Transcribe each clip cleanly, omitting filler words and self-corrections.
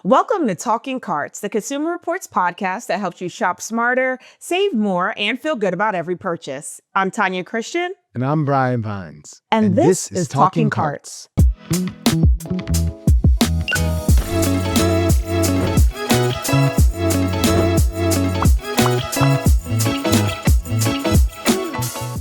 Welcome to Talking Carts, the Consumer Reports podcast that helps you shop smarter, save more, and feel good about every purchase. I'm Tanya Christian. And I'm Brian Vines. And this is Talking Carts.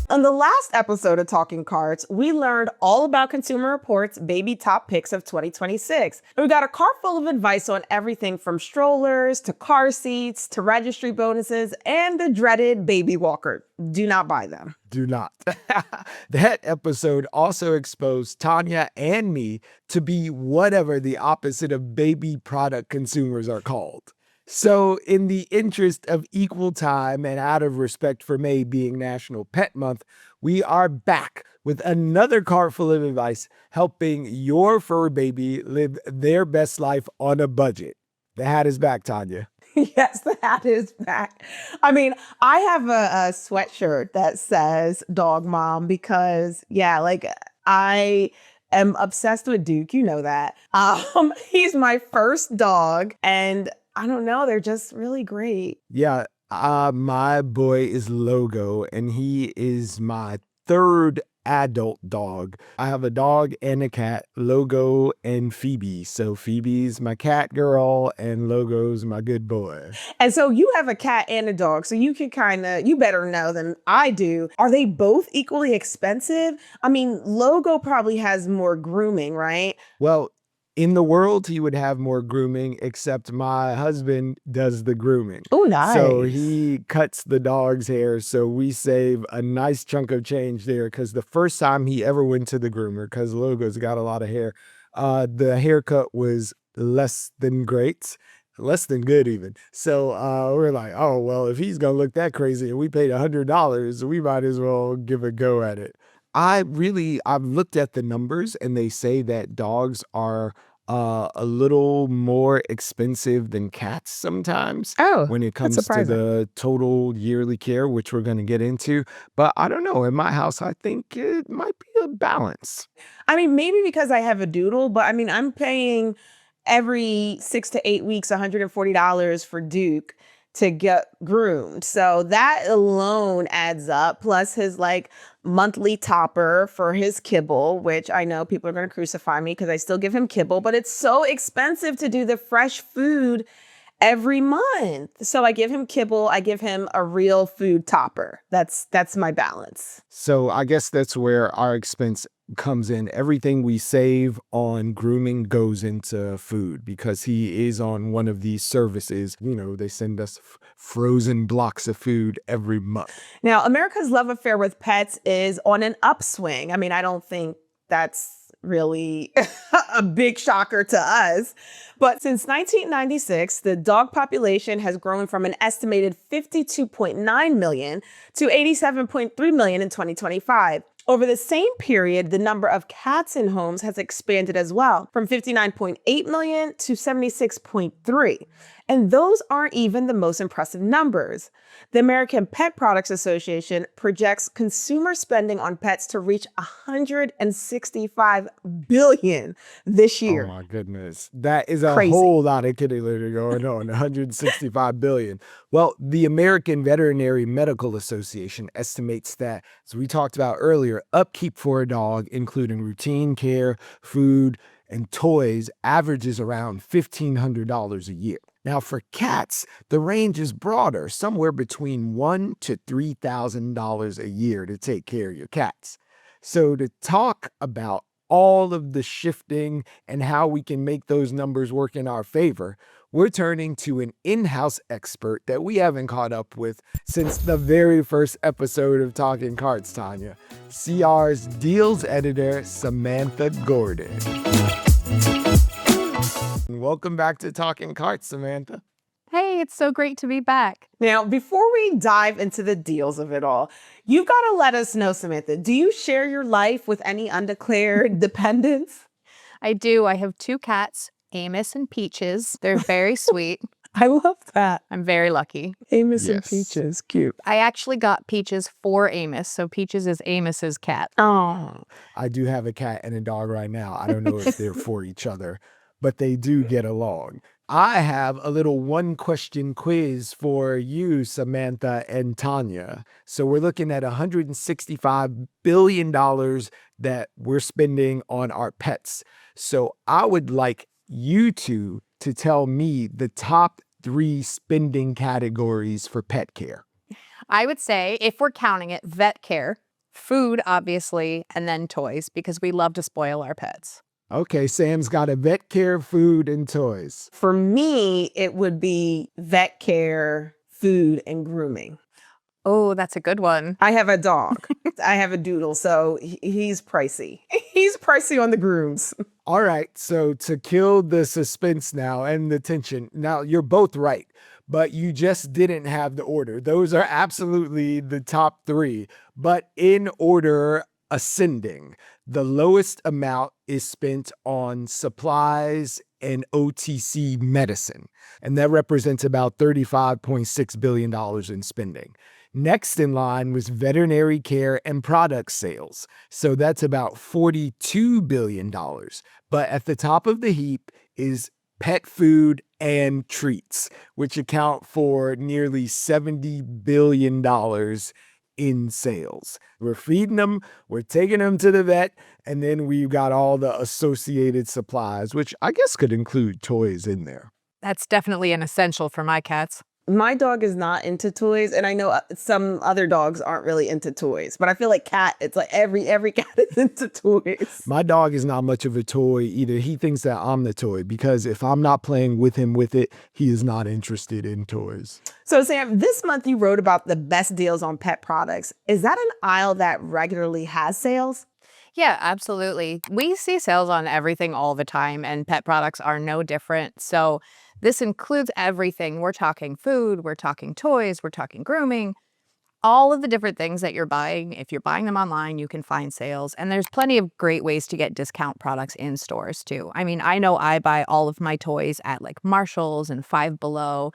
On the last episode of Talking Carts, we learned all about Consumer Reports' baby top picks of 2026. And we got a cart full of advice on everything from strollers to car seats to registry bonuses and the dreaded baby walker. Do not buy them. Do not. That episode also exposed Tanya and me to be whatever the opposite of baby product consumers are called. So in the interest of equal time and out of respect for May being National Pet Month, we are back with another cart full of advice helping your fur baby live their best life on a budget. The hat is back, Tanya. Yes, the hat is back. I mean, I have a sweatshirt that says Dog Mom because, I am obsessed with Duke. You know that. He's my first dog, and I don't know, they're just really great. Yeah, my boy is Logo, and he is my third adult dog. I have a dog and a cat, Logo and Phoebe. So Phoebe's my cat girl and Logo's my good boy. And so you have a cat and a dog, so you can you better know than I do. Are they both equally expensive? I mean, Logo probably has more grooming, right? Well, in the world, he would have more grooming, except my husband does the grooming. Oh, nice. So he cuts the dog's hair. So we save a nice chunk of change there because the first time he ever went to the groomer, because Logo's got a lot of hair, the haircut was less than great. Less than good even. So we're like, oh, well, if he's going to look that crazy and we paid $100, we might as well give a go at it. I've looked at the numbers and they say that dogs are a little more expensive than cats sometimes when it comes to the total yearly care, which we're going to get into. But I don't know. In my house, I think it might be a balance. I mean, maybe because I have a doodle, but I mean, I'm paying every 6 to 8 weeks $140 for Duke to get groomed. So that alone adds up, plus his monthly topper for his kibble, which I know people are going to crucify me because I still give him kibble, but it's so expensive to do the fresh food every month. So I give him kibble, I give him a real food topper. That's my balance. So I guess that's where our expense comes in. Everything we save on grooming goes into food because he is on one of these services. You know, they send us frozen blocks of food every month. Now, America's love affair with pets is on an upswing. I mean, I don't think that's really a big shocker to us. But since 1996, the dog population has grown from an estimated 52.9 million to 87.3 million in 2025. Over the same period, the number of cats in homes has expanded as well, from 59.8 million to 76.3. And those aren't even the most impressive numbers. The American Pet Products Association projects consumer spending on pets to reach $165 billion this year. Oh my goodness. That is a whole lot of kitty litter going on, $165 billion. Well, the American Veterinary Medical Association estimates that, as we talked about earlier, upkeep for a dog, including routine care, food, and toys, averages around $1,500 a year. Now, for cats, the range is broader, somewhere between $1,000 to $3,000 a year to take care of your cats. So to talk about all of the shifting and how we can make those numbers work in our favor, we're turning to an in-house expert that we haven't caught up with since the very first episode of Talking Carts, Tanya. CR's Deals editor, Samantha Gordon. Welcome back to Talking Carts, Samantha. Hey, it's so great to be back. Now, before we dive into the deals of it all, you've got to let us know, Samantha, do you share your life with any undeclared dependents? I do. I have 2 cats, Amos and Peaches. They're very sweet. I love that. I'm very lucky. Amos and Peaches, cute. I actually got Peaches for Amos, so Peaches is Amos's cat. Oh, I do have a cat and a dog right now. I don't know if they're for each other, but they do get along. I have a little one question quiz for you, Samantha and Tanya. So we're looking at $165 billion that we're spending on our pets. So I would like you two to tell me the top 3 spending categories for pet care. I would say, if we're counting it, vet care, food, obviously, and then toys, because we love to spoil our pets. Okay, Sam's got a vet care, food, and toys. For me, it would be vet care, food, and grooming. Oh, that's a good one. I have a dog. I have a doodle, so he's pricey. He's pricey on the grooms. All right, so to kill the suspense now and the tension, now you're both right, but you just didn't have the order. Those are absolutely the top 3, but in order ascending. The lowest amount is spent on supplies and OTC medicine, and that represents about $35.6 billion in spending. Next in line was veterinary care and product sales. So that's about $42 billion. But at the top of the heap is pet food and treats, which account for nearly $70 billion in sales. We're feeding them, we're taking them to the vet, and then we've got all the associated supplies, which I guess could include toys in there. That's definitely an essential for my cats. My dog is not into toys, and I know some other dogs aren't really into toys, but I feel like it's like every cat is into toys. My dog is not much of a toy either. He thinks that I'm the toy because if I'm not playing with him with it, he is not interested in toys. So Sam, this month you wrote about the best deals on pet products. Is that an aisle that regularly has sales? Yeah, absolutely. We see sales on everything all the time, and pet products are no different. So this includes everything. We're talking food, we're talking toys, we're talking grooming, all of the different things that you're buying. If you're buying them online, you can find sales. And there's plenty of great ways to get discount products in stores too. I mean, I know I buy all of my toys at like Marshall's and Five Below.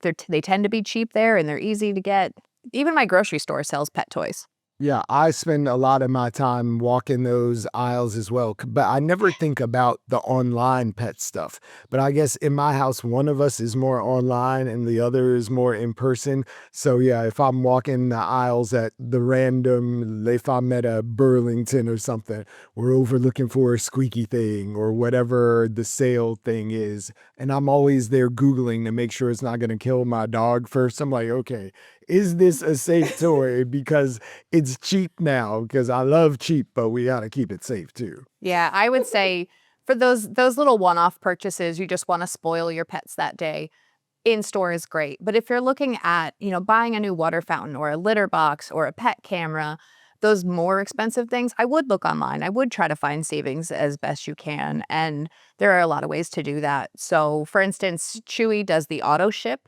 They tend to be cheap there and they're easy to get. Even my grocery store sells pet toys. Yeah, I spend a lot of my time walking those aisles as well, but I never think about the online pet stuff. But I guess in my house, one of us is more online and the other is more in person. So yeah, if I'm walking the aisles at the random, if I'm at a Burlington or something, we're over looking for a squeaky thing or whatever the sale thing is. And I'm always there Googling to make sure it's not going to kill my dog first. I'm like, okay, is this a safe toy? Because it's cheap now, because I love cheap, but we got to keep it safe too. Yeah, I would say for those little one-off purchases, you just want to spoil your pets that day, in store is great. But if you're looking at, buying a new water fountain or a litter box or a pet camera, those more expensive things, I would look online. I would try to find savings as best you can. And there are a lot of ways to do that. So for instance, Chewy does the auto ship.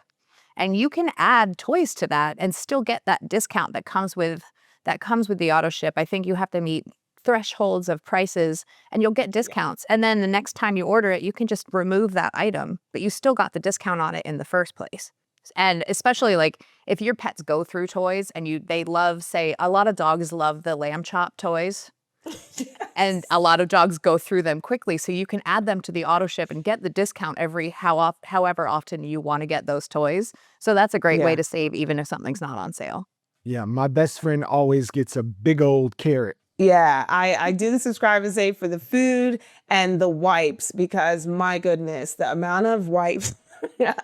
And you can add toys to that and still get that discount that comes with the auto ship. I think you have to meet thresholds of prices and you'll get discounts. And then the next time you order it, you can just remove that item, but you still got the discount on it in the first place. And especially like if your pets go through toys and they love, say, a lot of dogs love the lamb chop toys. Yes. And a lot of dogs go through them quickly. So you can add them to the auto ship and get the discount however often you want to get those toys. So that's a great way to save even if something's not on sale. Yeah, my best friend always gets a big old carrot. Yeah, I do the subscribe and save for the food and the wipes because my goodness, the amount of wipes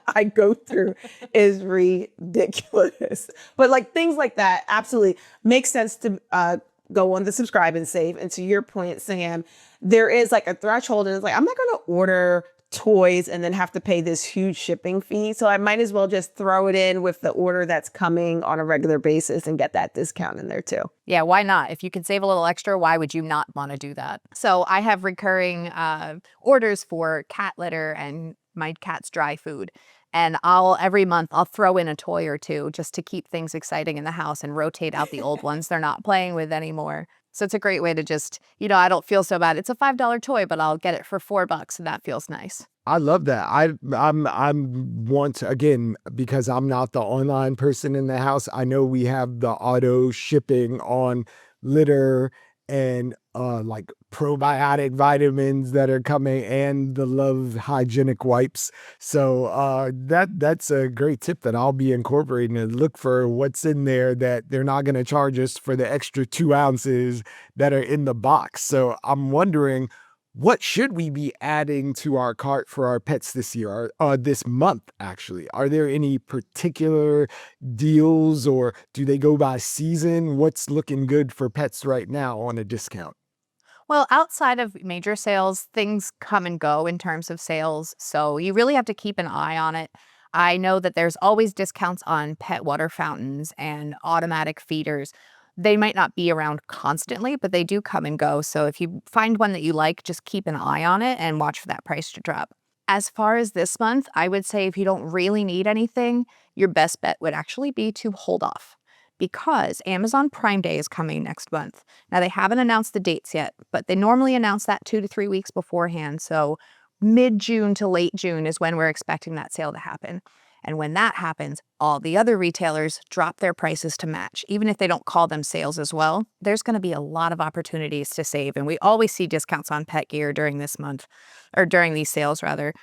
I go through is ridiculous. But like things like that absolutely makes sense to go on the subscribe and save. And to your point, Sam, there is like a threshold and it's like, I'm not going to order toys and then have to pay this huge shipping fee. So I might as well just throw it in with the order that's coming on a regular basis and get that discount in there too. Yeah, why not? If you can save a little extra, why would you not want to do that? So I have recurring orders for cat litter and my cat's dry food. And every month I'll throw in a toy or two just to keep things exciting in the house and rotate out the old ones they're not playing with anymore. So it's a great way to just, I don't feel so bad. It's a $5 toy, but I'll get it for $4 and that feels nice. I love that. I'm want to, again, because I'm not the online person in the house. I know we have the auto shipping on litter and like probiotic vitamins that are coming and the Love hygienic wipes. So that's a great tip that I'll be incorporating, and look for what's in there that they're not going to charge us for the extra 2 ounces that are in the box. So I'm wondering, what should we be adding to our cart for our pets this year, or this month, actually? Are there any particular deals, or do they go by season? What's looking good for pets right now on a discount? Well, outside of major sales, things come and go in terms of sales. So you really have to keep an eye on it. I know that there's always discounts on pet water fountains and automatic feeders. They might not be around constantly, but they do come and go. So if you find one that you like, just keep an eye on it and watch for that price to drop. As far as this month, I would say if you don't really need anything, your best bet would actually be to hold off, because Amazon Prime Day is coming next month. Now, they haven't announced the dates yet, but they normally announce that 2 to 3 weeks beforehand. So mid-June to late June is when we're expecting that sale to happen. And when that happens, all the other retailers drop their prices to match. Even if they don't call them sales as well, there's going to be a lot of opportunities to save. And we always see discounts on pet gear during this month, or during these sales rather.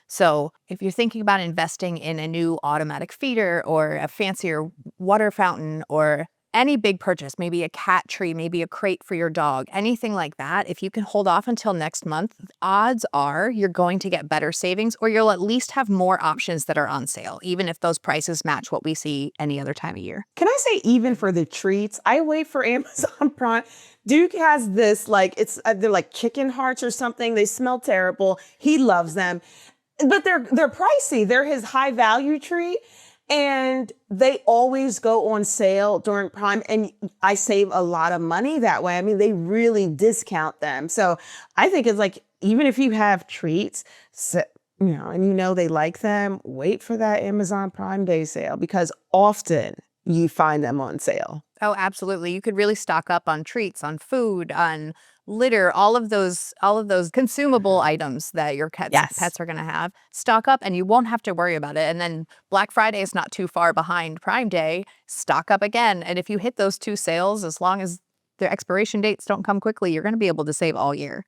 So if you're thinking about investing in a new automatic feeder or a fancier water fountain, or any big purchase, maybe a cat tree, maybe a crate for your dog, anything like that, if you can hold off until next month, odds are you're going to get better savings, or you'll at least have more options that are on sale, even if those prices match what we see any other time of year. Can I say, even for the treats, I wait for Amazon Prime. Duke has this, like, it's they're like chicken hearts or something. They smell terrible. He loves them, but they're pricey. They're his high value treat. And they always go on sale during Prime, and I save a lot of money that way. I mean, they really discount them. So I think it's like, even if you have treats, and you know they like them, wait for that Amazon Prime Day sale, because often you find them on sale. Oh, absolutely. You could really stock up on treats, on food, on litter, all of those consumable items that your Yes. pets are going to have. Stock up and you won't have to worry about it. And then Black Friday is not too far behind Prime Day. Stock up again. And if you hit those two sales, as long as the expiration dates don't come quickly, you're going to be able to save all year.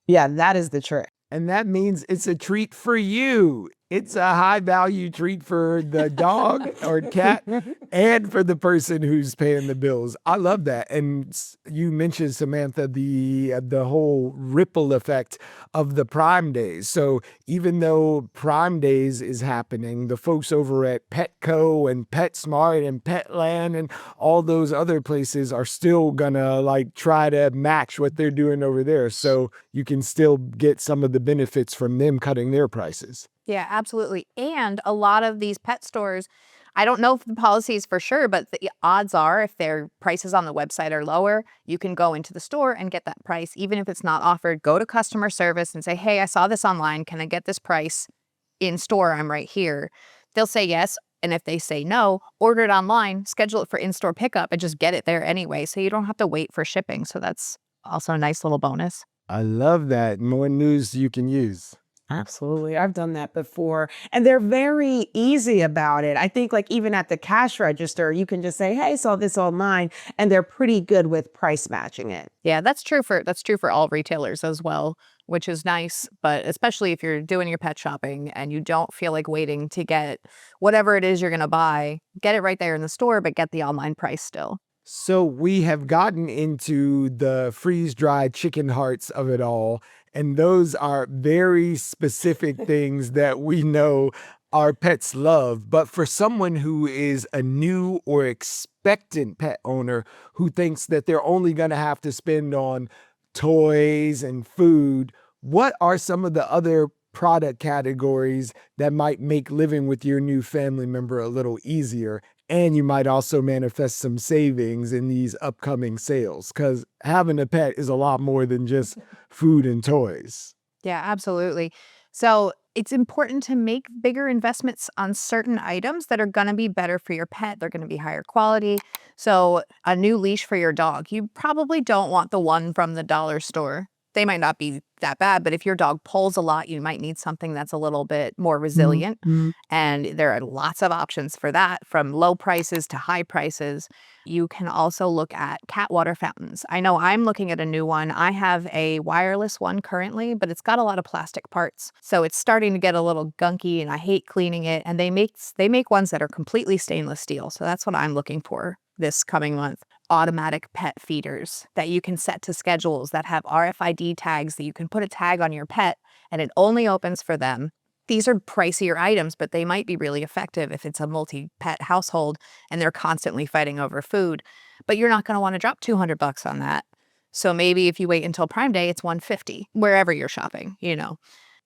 Yeah, that is the trick. And that means it's a treat for you. It's a high value treat for the dog or cat, and for the person who's paying the bills. I love that. And you mentioned, Samantha, the whole ripple effect of the Prime Days. So even though Prime Days is happening, the folks over at Petco and PetSmart and Petland and all those other places are still gonna like try to match what they're doing over there. So you can still get some of the benefits from them cutting their prices. Yeah, absolutely. And a lot of these pet stores, I don't know if the policy is for sure, but the odds are if their prices on the website are lower, you can go into the store and get that price. Even if it's not offered, go to customer service and say, hey, I saw this online. Can I get this price in store? I'm right here. They'll say yes. And if they say no, order it online, schedule it for in-store pickup, and just get it there anyway. So you don't have to wait for shipping. So that's also a nice little bonus. I love that. More news you can use. Absolutely. I've done that before. And they're very easy about it. I think, like, even at the cash register, you can just say, hey, I saw this online, and they're pretty good with price matching it. Yeah, that's true for all retailers as well, which is nice. But especially if you're doing your pet shopping and you don't feel like waiting to get whatever it is you're going to buy, get it right there in the store, but get the online price still. So we have gotten into the freeze-dried chicken hearts of it all, and those are very specific things that we know our pets love. But for someone who is a new or expectant pet owner who thinks that they're only going to have to spend on toys and food, what are some of the other product categories that might make living with your new family member a little easier? And you might also manifest some savings in these upcoming sales, because having a pet is a lot more than just food and toys. Yeah, absolutely. So it's important to make bigger investments on certain items that are going to be better for your pet. They're going to be higher quality. So a new leash for your dog, you probably don't want the one from the dollar store. They might not be that bad. But if your dog pulls a lot, you might need something that's a little bit more resilient. And there are lots of options for that, from low prices to high prices. You can also look at cat water fountains. I know I'm looking at a new one. I have a wireless one currently, but it's got a lot of plastic parts. So it's starting to get a little gunky and I hate cleaning it. And they make ones that are completely stainless steel. So that's what I'm looking for this coming month. Automatic pet feeders that you can set to schedules that have RFID tags that you can put a tag on your pet and it only opens for them. These are pricier items, but they might be really effective if it's a multi-pet household and they're constantly fighting over food. But you're not going to want to drop $200 on that. So maybe if you wait until Prime Day, it's $150 wherever you're shopping, you know.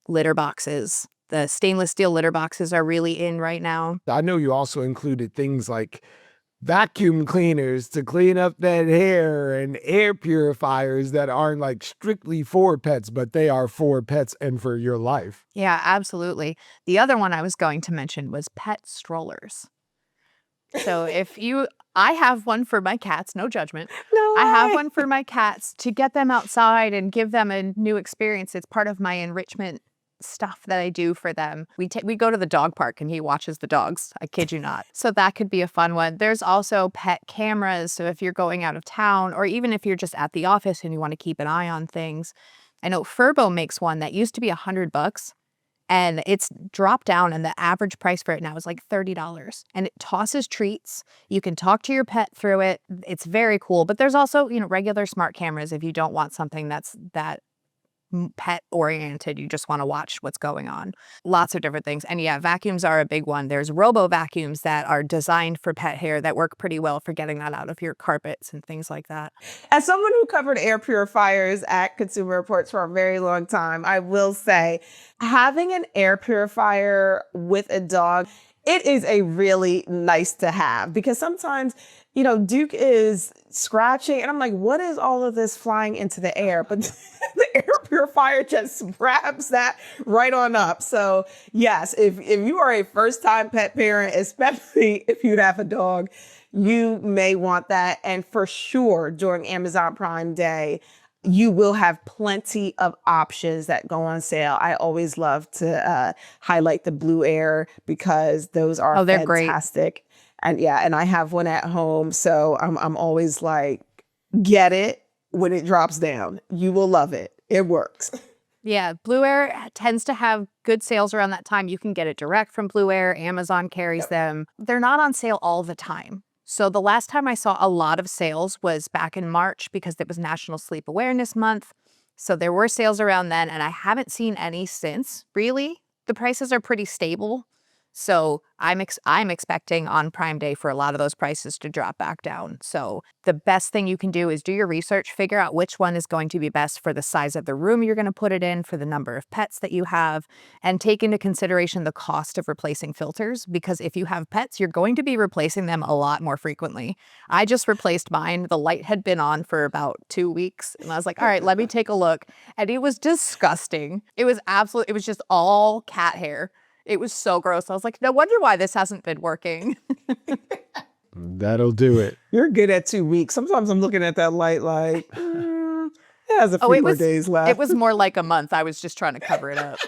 Litter boxes. The stainless steel litter boxes are really in right now. I know you also included things like vacuum cleaners to clean up that hair and air purifiers that aren't like strictly for pets, but they are for pets and for your life. Yeah, absolutely. The other one I was going to mention was pet strollers. So I have one for my cats, no judgment. No I have way. one for my cats to get them outside and give them a new experience. It's part of my enrichment stuff that I do for them. We go to the dog park and he watches the dogs. I kid you not. So that could be a fun one. There's also pet cameras. So if you're going out of town or even if you're just at the office and you want to keep an eye on things. I know Furbo makes one that used to be $100 and it's dropped down and the average price for it now is like $30 and it tosses treats. You can talk to your pet through it. It's very cool. But there's also, regular smart cameras if you don't want something that's that pet oriented, you just want to watch what's going on. Lots of different things. And yeah, vacuums are a big one. There's robo vacuums that are designed for pet hair that work pretty well for getting that out of your carpets and things like that. As someone who covered air purifiers at Consumer Reports for a very long time, I will say having an air purifier with a dog, it is a really nice to have because sometimes, Duke is scratching and I'm like, what is all of this flying into the air? But the air purifier just wraps that right on up. So yes, if you are a first time pet parent, especially if you have a dog, you may want that. And for sure, during Amazon Prime Day, you will have plenty of options that go on sale. I always love to highlight the Blue Air because those are they're fantastic. Great. And I have one at home. So I'm always like, get it when it drops down. You will love it. It works. Yeah, Blue Air tends to have good sales around that time. You can get it direct from Blue Air. Amazon carries them. They're not on sale all the time. So the last time I saw a lot of sales was back in March because it was National Sleep Awareness Month. So there were sales around then, and I haven't seen any since, really. The prices are pretty stable. So I'm expecting on Prime Day for a lot of those prices to drop back down. So the best thing you can do is do your research, figure out which one is going to be best for the size of the room you're going to put it in, for the number of pets that you have, and take into consideration the cost of replacing filters. Because if you have pets, you're going to be replacing them a lot more frequently. I just replaced mine. The light had been on for about 2 weeks. And I was like, all right, let me take a look. And it was disgusting. It was just all cat hair. It was so gross. I was like, no wonder why this hasn't been working. That'll do it. You're good at 2 weeks. Sometimes I'm looking at that light like, it has a few more days left. It was more like a month. I was just trying to cover it up.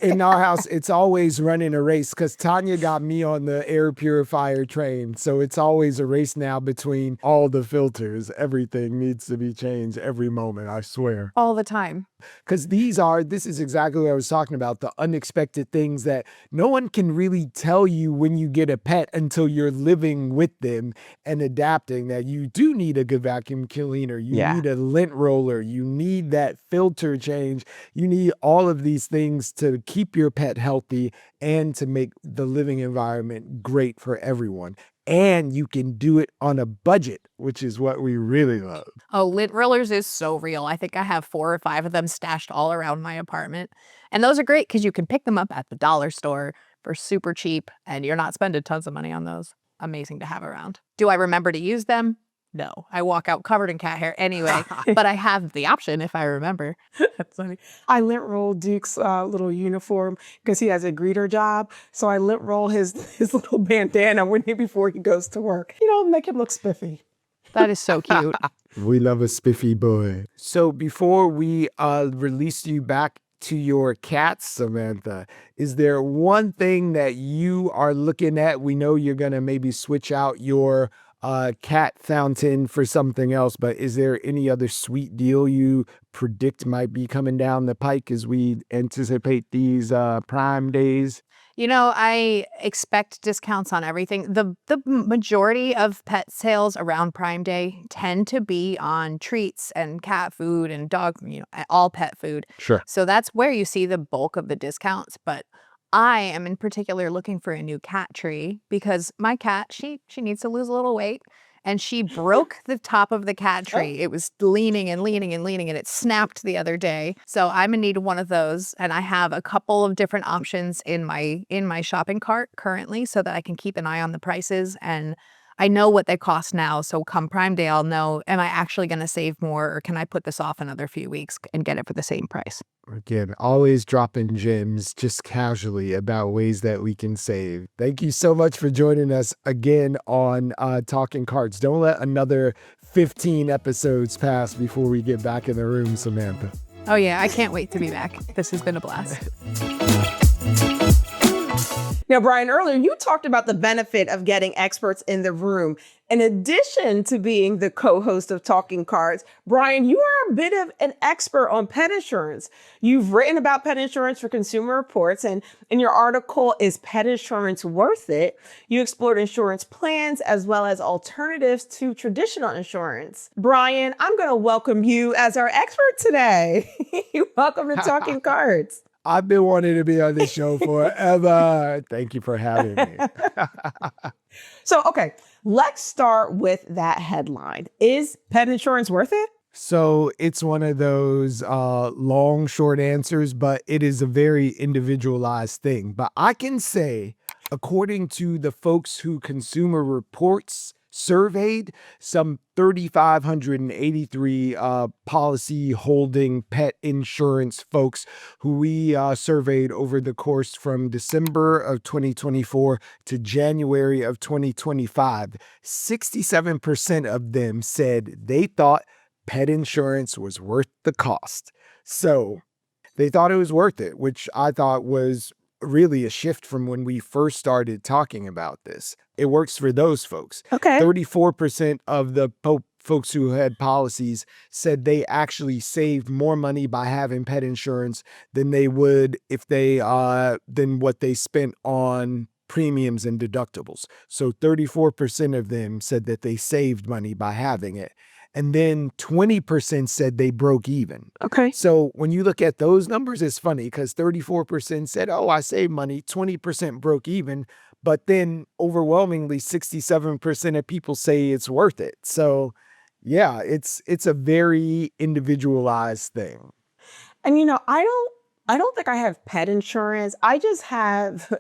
In our house, it's always running a race because Tanya got me on the air purifier train. So it's always a race now between all the filters. Everything needs to be changed every moment, I swear. All the time. Because this is exactly what I was talking about, the unexpected things that no one can really tell you when you get a pet until you're living with them and adapting, that you do need a good vacuum cleaner. You need a lint roller. You need that filter change. You need all of these things to keep your pet healthy and to make the living environment great for everyone. And you can do it on a budget, which is what we really love. Oh, lint rollers is so real. I think I have 4 or 5 of them stashed all around my apartment. And those are great because you can pick them up at the dollar store for super cheap and you're not spending tons of money on those. Amazing to have around. Do I remember to use them? No. I walk out covered in cat hair anyway, but I have the option if I remember. That's funny. I lint roll Duke's little uniform because he has a greeter job. So I lint roll his little bandana before he goes to work. Make him look spiffy. That is so cute. We love a spiffy boy. So before we release you back to your cats, Samantha, is there one thing that you are looking at? We know you're going to maybe switch out your cat fountain for something else, but is there any other sweet deal you predict might be coming down the pike as we anticipate these Prime days? I expect discounts on everything. The majority of pet sales around Prime Day tend to be on treats and cat food and dog, all pet food. Sure. So that's where you see the bulk of the discounts. But I am in particular looking for a new cat tree because my cat, she needs to lose a little weight. And she broke the top of the cat tree. It was leaning and leaning and leaning, and it snapped the other day. So I'm in need of one of those, and I have a couple of different options in my shopping cart currently, so that I can keep an eye on the prices. And I know what they cost now, so come Prime Day, I'll know, am I actually going to save more, or can I put this off another few weeks and get it for the same price? Again, always dropping gems just casually about ways that we can save. Thank you so much for joining us again on Talking Cards. Don't let another 15 episodes pass before we get back in the room, Samantha. Oh yeah, I can't wait to be back. This has been a blast. Now, Brian, earlier you talked about the benefit of getting experts in the room. In addition to being the co-host of Talking Cards, Brian, you are a bit of an expert on pet insurance. You've written about pet insurance for Consumer Reports, and in your article, Is Pet Insurance Worth It?, you explored insurance plans as well as alternatives to traditional insurance. Brian, I'm going to welcome you as our expert today. Welcome to Talking Cards. I've been wanting to be on this show forever. Thank you for having me. So, okay, let's start with that headline. Is pet insurance worth it? So it's one of those long, short answers, but it is a very individualized thing. But I can say, according to the folks who Consumer Reports surveyed, some 3,583 policy holding pet insurance folks who we surveyed over the course from December of 2024 to January of 2025, 67% of them said they thought pet insurance was worth the cost. So they thought it was worth it, which I thought was really a shift from when we first started talking about this. It works for those folks. Okay. 34% of the folks who had policies said they actually saved more money by having pet insurance than they would if they than what they spent on premiums and deductibles. So 34% of them said that they saved money by having it. And then 20% said they broke even. Okay. So when you look at those numbers, it's funny because 34% said, oh, I saved money, 20% broke even. But then overwhelmingly, 67% of people say it's worth it. So yeah, it's a very individualized thing. And I don't think I have pet insurance. I just have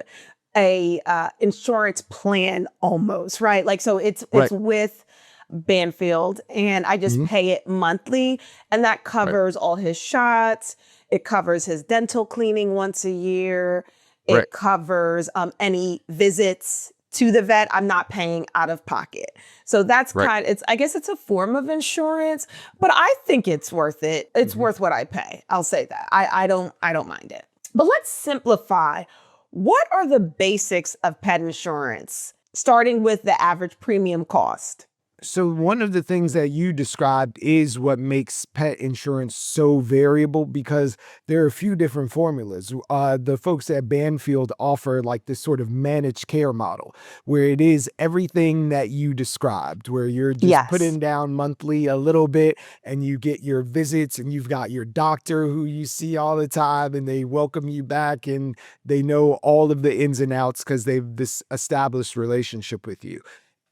a insurance plan almost, right? Like, so it's with Banfield, and I just pay it monthly, and that covers all his shots. It covers his dental cleaning once a year. It covers any visits to the vet. I'm not paying out of pocket. So that's I guess it's a form of insurance, but I think it's worth it. It's worth what I pay. I'll say that. I don't mind it. But let's simplify. What are the basics of pet insurance, starting with the average premium cost? So one of the things that you described is what makes pet insurance so variable, because there are a few different formulas. The folks at Banfield offer like this sort of managed care model where it is everything that you described, where you're just putting down monthly a little bit and you get your visits and you've got your doctor who you see all the time and they welcome you back and they know all of the ins and outs because they've this established relationship with you.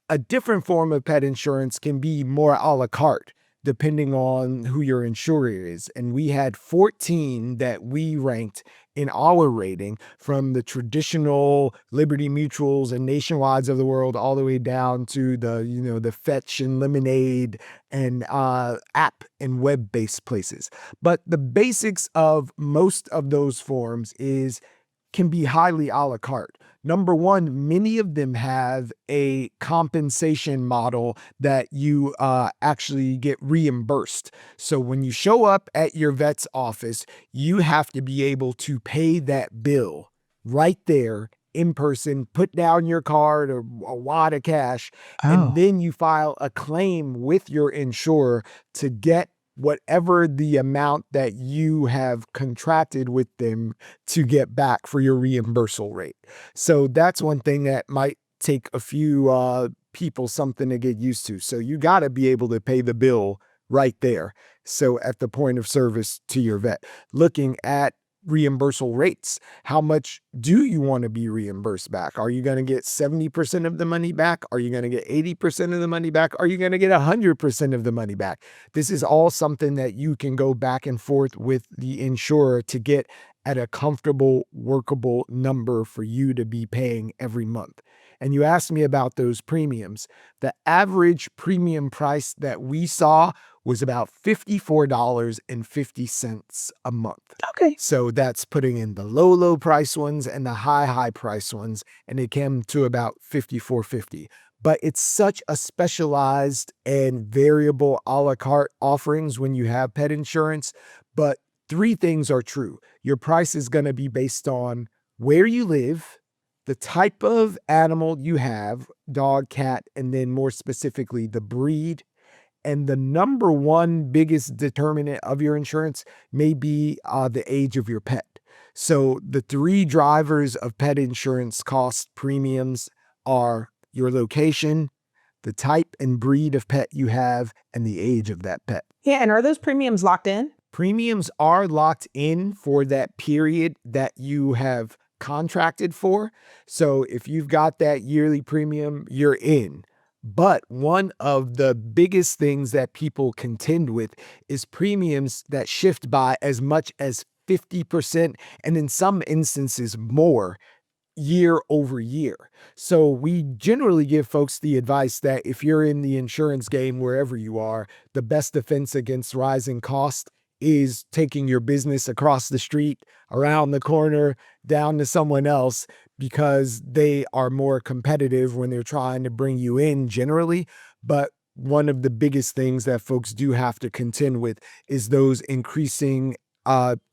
A different form of pet insurance can be more a la carte, depending on who your insurer is. And we had 14 that we ranked in our rating, from the traditional Liberty Mutuals and Nationwides of the world all the way down to the Fetch and Lemonade and app and web-based places. But the basics of most of those forms is can be highly a la carte. Number one, many of them have a compensation model that you actually get reimbursed. So when you show up at your vet's office, you have to be able to pay that bill right there in person, put down your card or a wad of cash, and then you file a claim with your insurer to get whatever the amount that you have contracted with them to get back for your reimbursal rate. So that's one thing that might take a few people something to get used to. So you got to be able to pay the bill right there. So at the point of service to your vet, looking at reimbursal rates. How much do you want to be reimbursed back? Are you going to get 70% of the money back? Are you going to get 80% of the money back? Are you going to get 100% of the money back? This is all something that you can go back and forth with the insurer to get at a comfortable, workable number for you to be paying every month. And you asked me about those premiums. The average premium price that we saw was about $54.50 a month. Okay. So that's putting in the low price ones and the high price ones, and it came to about $54.50. But it's such a specialized and variable a la carte offerings when you have pet insurance. But three things are true. Your price is going to be based on where you live, the type of animal you have, dog, cat, and then more specifically, the breed. And the number one biggest determinant of your insurance may be the age of your pet. So the three drivers of pet insurance cost premiums are your location, the type and breed of pet you have, and the age of that pet. Yeah, and are those premiums locked in? Premiums are locked in for that period that you have contracted for. So if you've got that yearly premium, you're in. But one of the biggest things that people contend with is premiums that shift by as much as 50%, and in some instances more, year over year. So we generally give folks the advice that if you're in the insurance game, wherever you are, the best defense against rising cost is taking your business across the street, around the corner, down to someone else, because they are more competitive when they're trying to bring you in generally. But one of the biggest things that folks do have to contend with is those increasing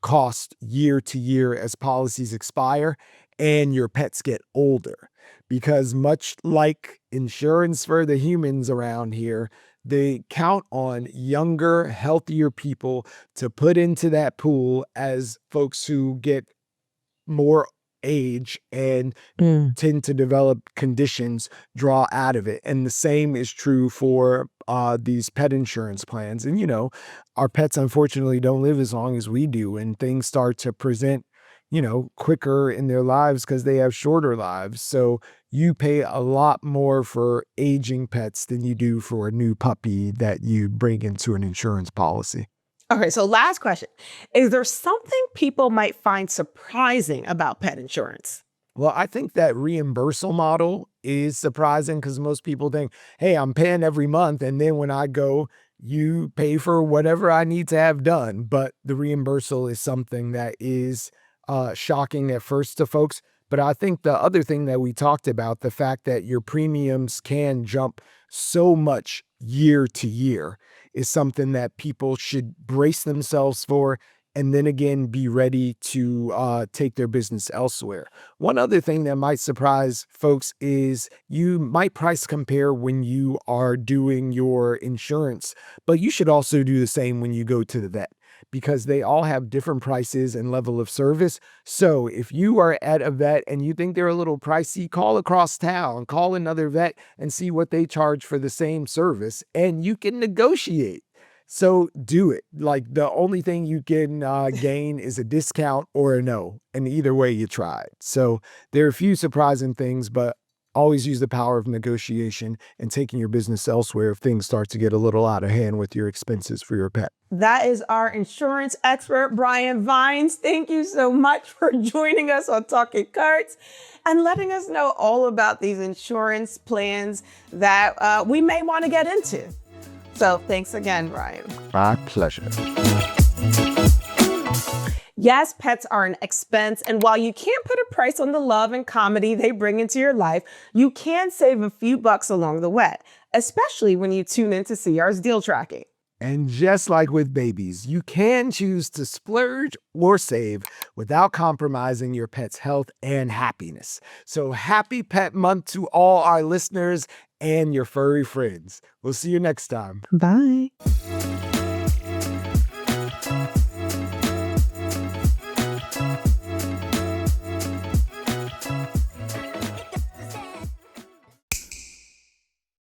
costs year to year as policies expire and your pets get older. Because much like insurance for the humans around here, they count on younger, healthier people to put into that pool as folks who get more age and tend to develop conditions draw out of it. And the same is true for these pet insurance plans. And, you know, our pets unfortunately don't live as long as we do, and things start to present, you know, quicker in their lives because they have shorter lives. So you pay a lot more for aging pets than you do for a new puppy that you bring into an insurance policy. Okay, so last question. Is there something people might find surprising about pet insurance? Well, I think that reimbursal model is surprising because most people think, hey, I'm paying every month, and then when I go, you pay for whatever I need to have done. But the reimbursal is something that is shocking at first to folks. But I think the other thing that we talked about, the fact that your premiums can jump so much year to year, is something that people should brace themselves for, and then again be ready to take their business elsewhere. One other thing that might surprise folks is you might price compare when you are doing your insurance, but you should also do the same when you go to the vet, because they all have different prices and level of service. So if you are at a vet and you think they're a little pricey, call across town, call another vet and see what they charge for the same service, and you can negotiate. So do it. Like, the only thing you can gain is a discount or a no. And either way, you tried. So there are a few surprising things, but always use the power of negotiation and taking your business elsewhere if things start to get a little out of hand with your expenses for your pet. That is our insurance expert, Brian Vines. Thank you so much for joining us on Talking Cards and letting us know all about these insurance plans that we may want to get into. So thanks again, Brian. My pleasure. Yes, pets are an expense, and while you can't put a price on the love and comedy they bring into your life, you can save a few bucks along the way, especially when you tune into CR's deal tracking. And just like with babies, you can choose to splurge or save without compromising your pet's health and happiness. So happy Pet Month to all our listeners and your furry friends. We'll see you next time. Bye.